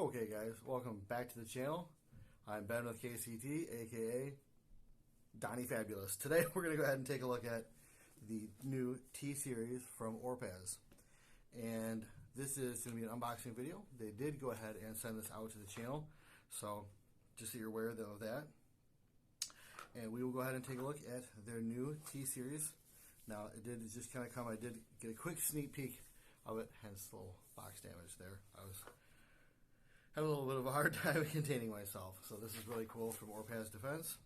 Okay guys, welcome back to the channel. I'm Ben with KCT, aka Donnie Fabulous. Today we're going to go ahead and take a look at the new T-Series from Orpaz. And this is going to be an unboxing video. They did go ahead and send this out to the channel, so just so you're aware of that. And we will go ahead and take a look at their new T-Series. Now it did just kind of come, I did get a quick sneak peek of it, hence the little box damage there. I was having a little bit of a hard time containing myself. So this is really cool from Orpaz Defense.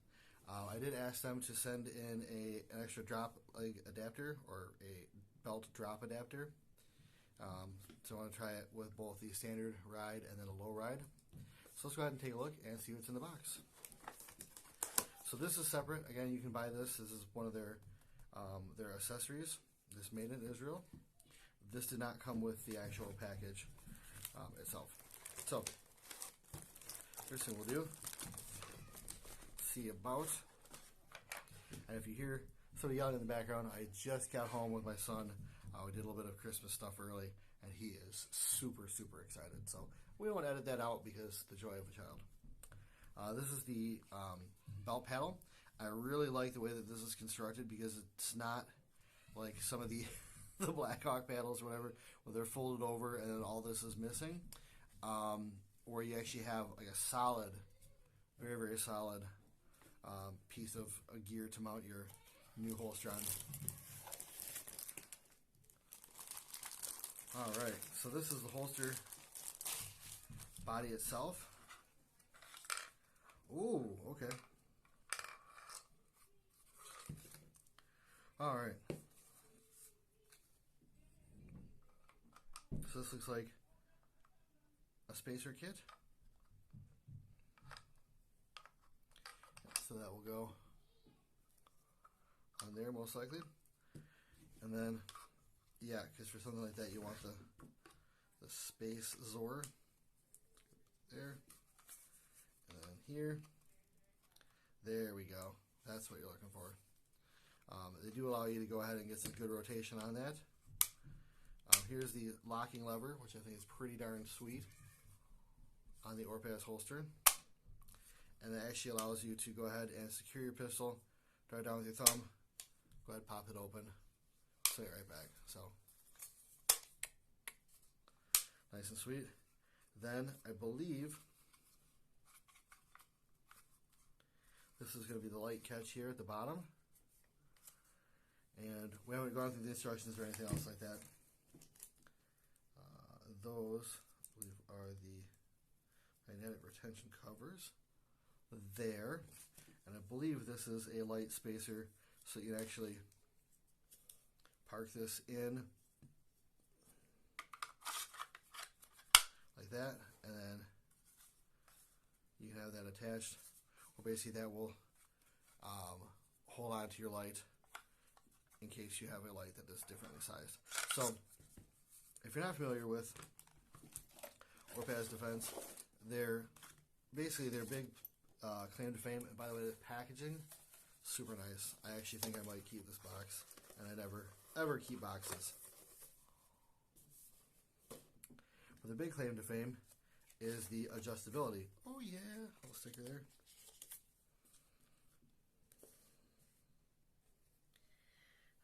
I did ask them to send in an extra drop leg adapter or a belt drop adapter. So I want to try it with both the standard ride and then a low ride. So let's go ahead and take a look and see what's in the box. So this is separate. Again, you can buy this. This is one of their accessories. This made in Israel. This did not come with the actual package itself. So, first thing we'll do, see about, and if you hear somebody yelling in the background, I just got home with my son. We did a little bit of Christmas stuff early, and he is super, super excited. So, we don't edit that out because the joy of a child. This is the belt paddle. I really like the way that this is constructed because it's not like some of the the Blackhawk paddles or whatever, where they're folded over and then all this is missing. Where you actually have like a solid, very, very solid piece of gear to mount your new holster on. Alright, so this is the holster body itself. Ooh, okay. Alright. So this looks like a spacer kit. So that will go on there most likely. And then, yeah, because for something like that you want the space Zor there. And then here. There we go. That's what you're looking for. They do allow you to go ahead and get some good rotation on that. Here's the locking lever, which I think is pretty darn sweet on the Orpaz holster. And that actually allows you to go ahead and secure your pistol, drive down with your thumb, go ahead, pop it open, set it right back. So, nice and sweet. Then, I believe this is going to be the light catch here at the bottom. And we haven't gone through the instructions or anything else like that. Those, I believe, are the magnetic retention covers there. And I believe this is a light spacer, so you can actually park this in like that, and then you can have that attached, or basically that will hold on to your light in case you have a light that is differently sized. So, if you're not familiar with Orpaz Defense, they're basically their big claim to fame. And by the way, the packaging, super nice. I actually think I might keep this box, and I never ever keep boxes. But the big claim to fame is the adjustability. Oh yeah, little sticker there.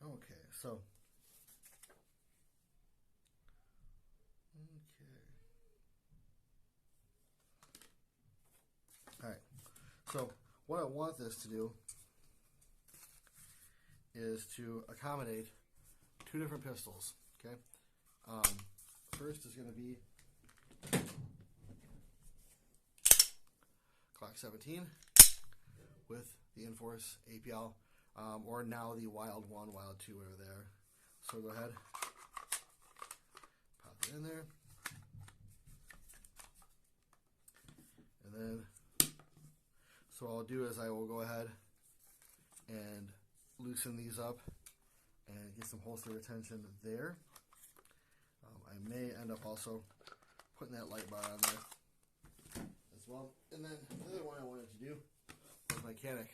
Okay, so. Alright, so what I want this to do is to accommodate two different pistols, okay? First is going to be Glock 17 with the Enforce APL, or now the Wild 1, Wild 2, whatever they are. So go ahead, pop it in there, and then so what I'll do is I will go ahead and loosen these up and get some holster retention there. I may end up also putting that light bar on there as well. And then the other one I wanted to do was mechanic.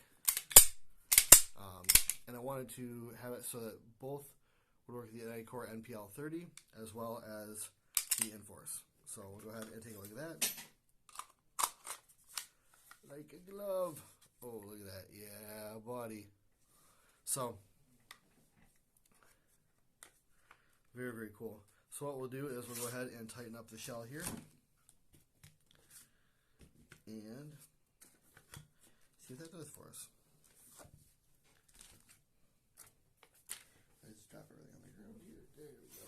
And I wanted to have it so that both would work with the Nitecore NPL30 as well as the Enforce. So we'll go ahead and take a look at that. Like a glove. Oh, look at that. Yeah, buddy. So, very, very cool. So what we'll do is we'll go ahead and tighten up the shell here. And see what that does for us. I just drop everything on the ground here. There we go.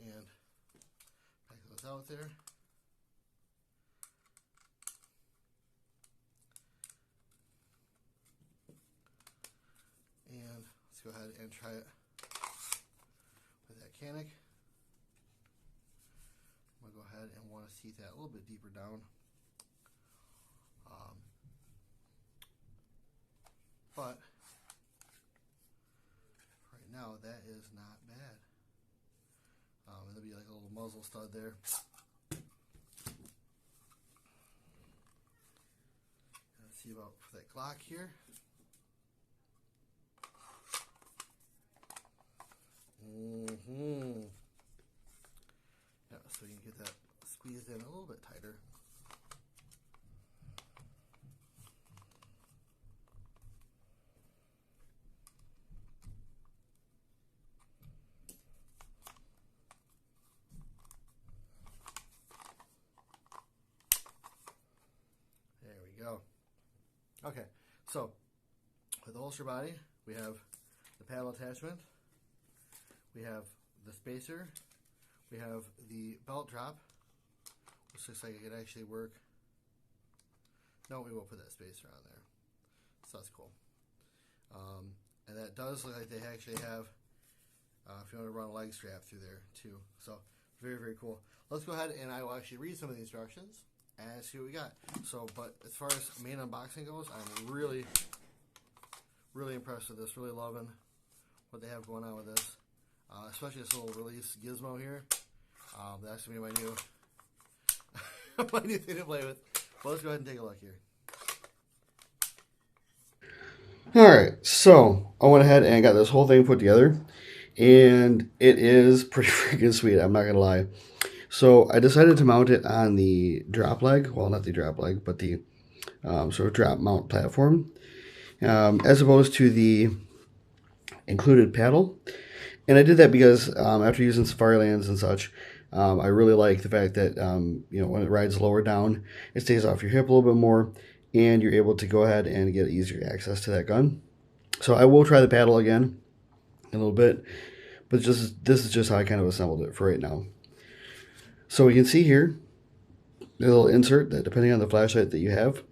And pack those out there. And let's go ahead and try it with that canic. I'm going to go ahead and want to seat that a little bit deeper down. But right now that is not bad. There'll be like a little muzzle stud there. Let's see about for that Glock here. Yeah, so you can get that squeezed in a little bit tighter. Go. Okay, so with the holster body, we have the paddle attachment, we have the spacer, we have the belt drop, which looks like it could actually work. No, we will put that spacer on there, so that's cool. And that does look like they actually have, if you want to run a leg strap through there too, so very, very cool. Let's go ahead and I will actually read some of the instructions and see what we got. So, but as far as main unboxing goes, I'm really, really impressed with this. Really loving what they have going on with this, especially this little release gizmo here. That's gonna be my new, my new thing to play with. Well, let's go ahead and take a look here. All right, so I went ahead and got this whole thing put together, and it is pretty freaking sweet. I'm not gonna lie. So I decided to mount it on the drop leg, well, not the drop leg, but the sort of drop mount platform, as opposed to the included paddle. And I did that because after using Safarilands and such, I really like the fact that you know, when it rides lower down, it stays off your hip a little bit more, and you're able to go ahead and get easier access to that gun. So I will try the paddle again in a little bit, but this is just how I kind of assembled it for right now. So we can see here a little insert that, depending on the flashlight that you have,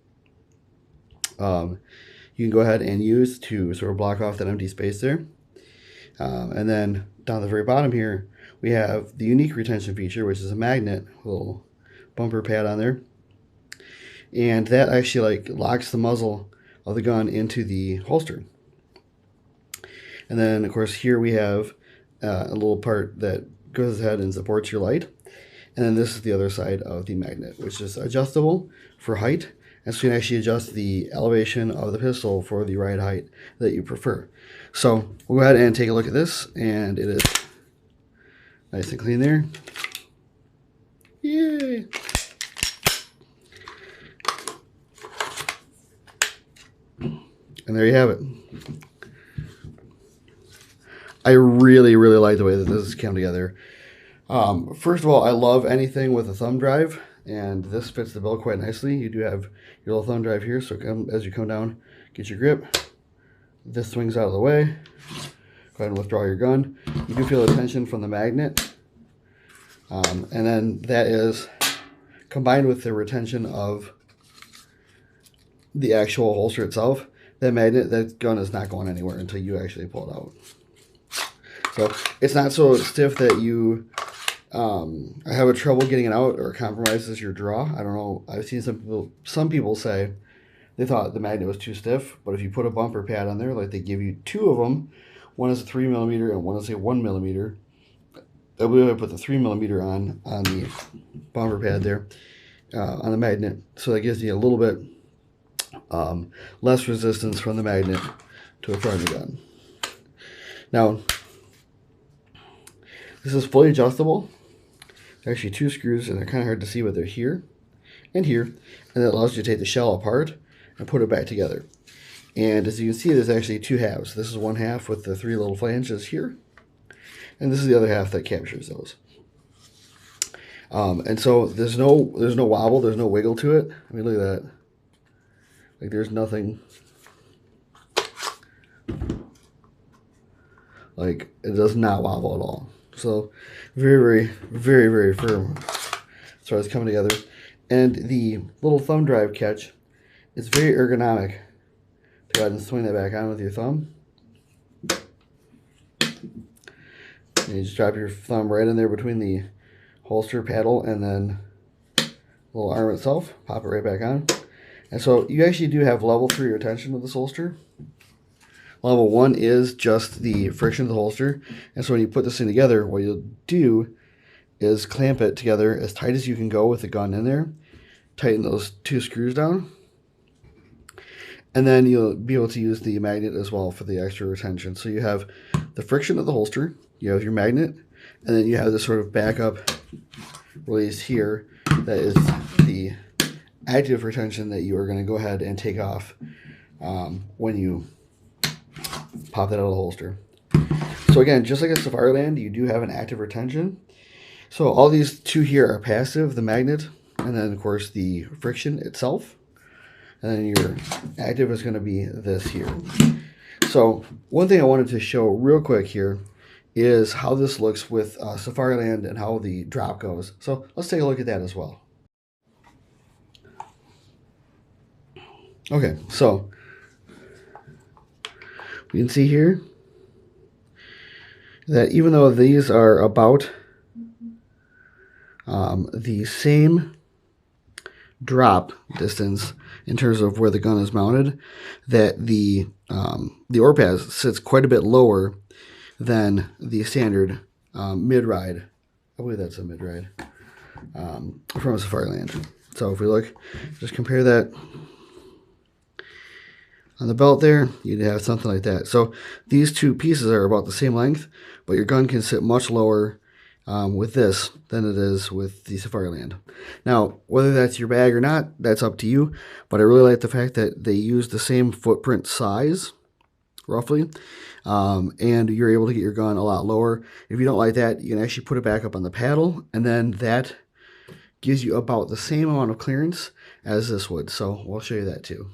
you can go ahead and use to sort of block off that empty space there. And then down the very bottom here, we have the unique retention feature, which is a magnet, little bumper pad on there. And that actually like locks the muzzle of the gun into the holster. And then, of course, here we have a little part that goes ahead and supports your light. And then this is the other side of the magnet, which is adjustable for height. And so you can actually adjust the elevation of the pistol for the ride height that you prefer. So we'll go ahead and take a look at this, and it is nice and clean there. Yay! And there you have it. I really, really like the way that this came together. First of all, I love anything with a thumb drive, and this fits the bill quite nicely. You do have your little thumb drive here, so as you come down, get your grip. This swings out of the way. Go ahead and withdraw your gun. You do feel the tension from the magnet. And then that is combined with the retention of the actual holster itself. That magnet, that gun is not going anywhere until you actually pull it out. So it's not so stiff that you have a trouble getting it out or compromises your draw. I don't know. I've seen some people say they thought the magnet was too stiff, but if you put a bumper pad on there, like they give you two of them, one is a 3mm and one is a 1mm. I believe I put the 3mm on the bumper pad there on the magnet, so that gives you a little bit less resistance from the magnet to attract the gun. Now, this is fully adjustable. There's actually two screws, and they're kind of hard to see, but they're here and here, and it allows you to take the shell apart and put it back together. And as you can see, there's actually two halves. This is one half with the three little flanges here, and this is the other half that captures those. And so there's no wobble, there's no wiggle to it. I mean, look at that. Like, there's nothing. Like, it does not wobble at all. So very, very, very firm as far as coming together. And the little thumb drive catch is very ergonomic. Go ahead and swing that back on with your thumb. And you just drop your thumb right in there between the holster paddle and then the little arm itself. Pop it right back on. And so you actually do have level 3 retention with this holster. Level 1 is just the friction of the holster. And so when you put this thing together, what you'll do is clamp it together as tight as you can go with the gun in there. Tighten those two screws down. And then you'll be able to use the magnet as well for the extra retention. So you have the friction of the holster, you have your magnet, and then you have this sort of backup release here that is the active retention that you are going to go ahead and take off when you pop that out of the holster. So again, just like a Safariland, you do have an active retention. So all these two here are passive, the magnet, and then of course the friction itself. And then your active is going to be this here. So one thing I wanted to show real quick here is how this looks with Safariland and how the drop goes. So let's take a look at that as well. Okay, so you can see here that even though these are about the same drop distance in terms of where the gun is mounted, that the Orpaz sits quite a bit lower than the standard mid-ride. I believe that's a mid-ride from a Safariland. So if we look, just compare that on the belt there, you'd have something like that. So these two pieces are about the same length, but your gun can sit much lower with this than it is with the Safariland. Now, whether that's your bag or not, that's up to you, but I really like the fact that they use the same footprint size, roughly, and you're able to get your gun a lot lower. If you don't like that, you can actually put it back up on the paddle, and then that gives you about the same amount of clearance as this would. So we'll show you that too.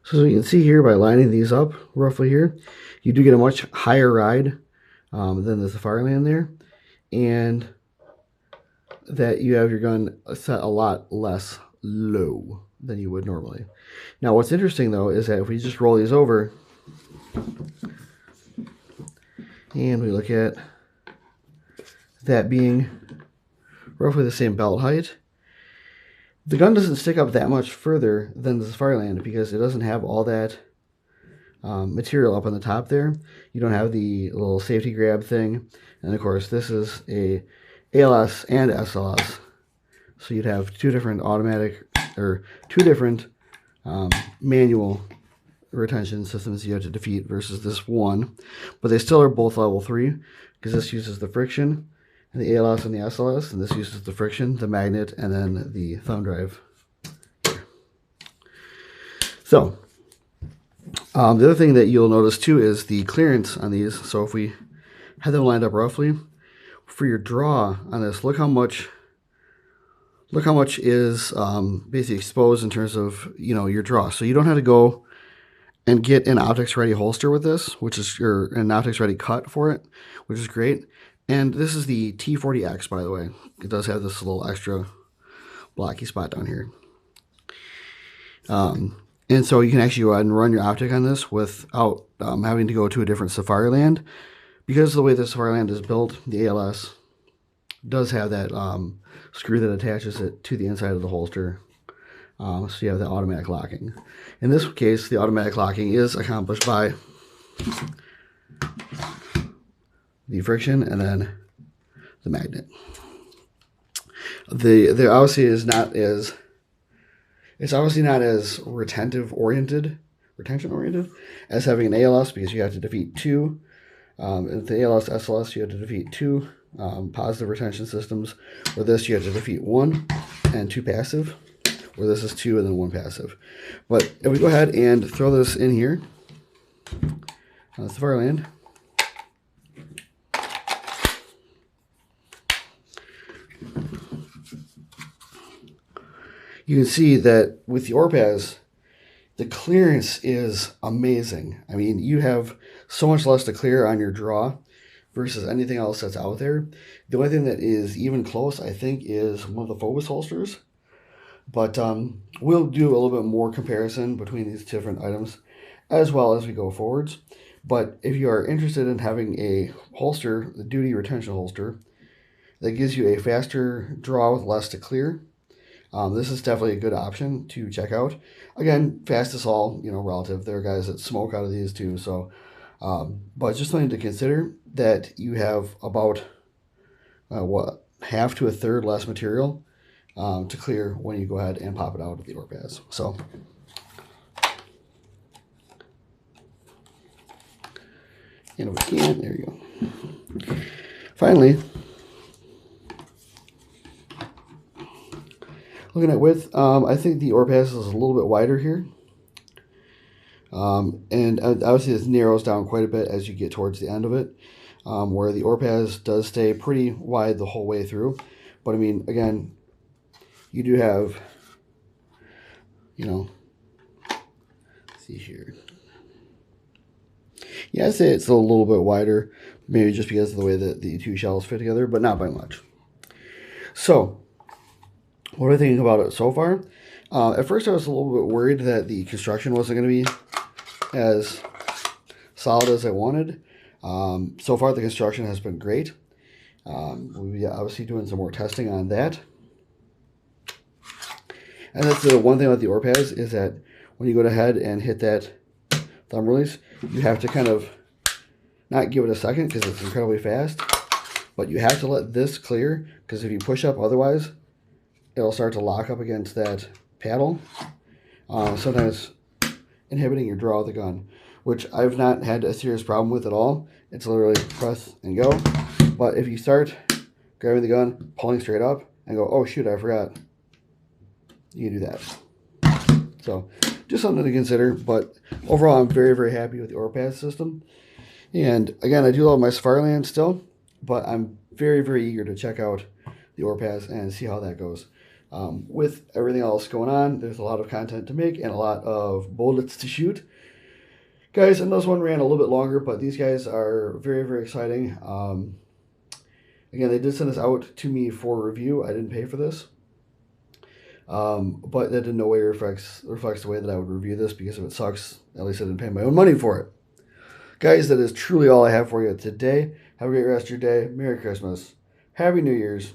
So you can see here by lining these up roughly here, you do get a much higher ride than the Safariland there, and that you have your gun set a lot less low than you would normally. Now what's interesting though is that if we just roll these over and we look at that being roughly the same belt height, the gun doesn't stick up that much further than the Safariland because it doesn't have all that material up on the top there. You don't have the little safety grab thing. And of course, this is a ALS and SLS. So you'd have two different automatic, or two different manual retention systems you have to defeat versus this one. But they still are both level 3 because this uses the friction and the ALS and the SLS, and this uses the friction, the magnet, and then the thumb drive. So, the other thing that you'll notice too is the clearance on these. So if we have them lined up roughly, for your draw on this, look how much is basically exposed in terms of, you know, your draw. So you don't have to go and get an optics ready holster with this, which is an optics ready cut for it, which is great. And this is the T40x, by the way. It does have this little extra blocky spot down here. And so you can actually go ahead and run your optic on this without having to go to a different Safariland. Because of the way the Safariland is built, the ALS does have that screw that attaches it to the inside of the holster So you have the automatic locking. In this case, the automatic locking is accomplished by the friction and then the magnet. The obviously is not as, it's obviously not as retention oriented as having an ALS, because you have to defeat two. In the ALS SLS, you have to defeat two positive retention systems. Where this, you have to defeat one and two passive. Where this is two and then one passive. But if we go ahead and throw this in here, that's the fire land. You can see that with the Orpaz, the clearance is amazing. I mean, you have so much less to clear on your draw versus anything else that's out there. The only thing that is even close, I think, is one of the Phobos holsters. But we'll do a little bit more comparison between these different items as well as we go forwards. But if you are interested in having a holster, the duty retention holster, that gives you a faster draw with less to clear, this is definitely a good option to check out. Again, fastest all, relative. There are guys that smoke out of these too. So, but just something to consider, that you have about half to a third less material to clear when you go ahead and pop it out of the Orpaz. So, and if we can, there you go. Finally, looking at width, I think the Orpaz is a little bit wider here. And obviously this narrows down quite a bit as you get towards the end of it, where the Orpaz does stay pretty wide the whole way through. But I mean, again, you do have, let's see here. Yeah, I'd say it's a little bit wider, maybe just because of the way that the two shells fit together, but not by much. So, what do I think about it so far? At first I was a little bit worried that the construction wasn't going to be as solid as I wanted. So far the construction has been great. We're obviously doing some more testing on that. And that's the one thing about the Orpaz, is that when you go ahead and hit that thumb release, you have to kind of not give it a second because it's incredibly fast, but you have to let this clear, because if you push up otherwise, it'll start to lock up against that paddle, sometimes inhibiting your draw of the gun, which I've not had a serious problem with at all. It's literally press and go. But if you start grabbing the gun, pulling straight up, and go, oh shoot, I forgot, you can do that. So just something to consider. But overall, I'm very, very happy with the Orpaz system. And again, I do love my Safariland still, but I'm very, very eager to check out the Orpaz and see how that goes. With everything else going on, there's a lot of content to make and a lot of bullets to shoot. Guys, and this one ran a little bit longer, but these guys are very, very exciting. Again, they did send this out to me for review. I didn't pay for this. But that in no way reflects the way that I would review this, because if it sucks, at least I didn't pay my own money for it. Guys, that is truly all I have for you today. Have a great rest of your day. Merry Christmas. Happy New Year's.